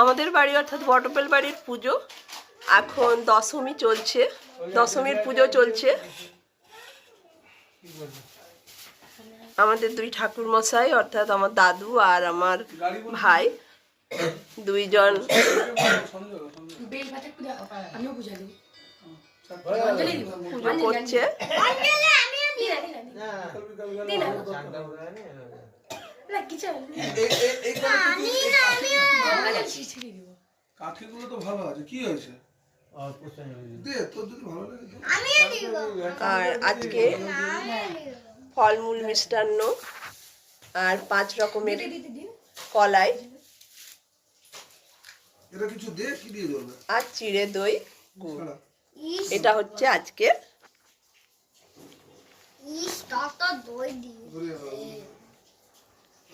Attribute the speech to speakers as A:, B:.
A: আমাদের বাড়ি অর্থাৎ বটপেল বাড়ির পুজো এখন দশমী চলছে, দশমীর পুজো চলছে। আমাদের দুই ঠাকুর মশাই অর্থাৎ আমার দাদু আর আমার ভাই দুইজন পুজো করছে।
B: কাঠিগুলো তো ভালো আছে, কি হয়েছে?
A: আর আজকে ফলমূল মিষ্টান্ন আর 5 রকমের কলাই আর চিড়ে দই গুড়, এটা হচ্ছে আজকে।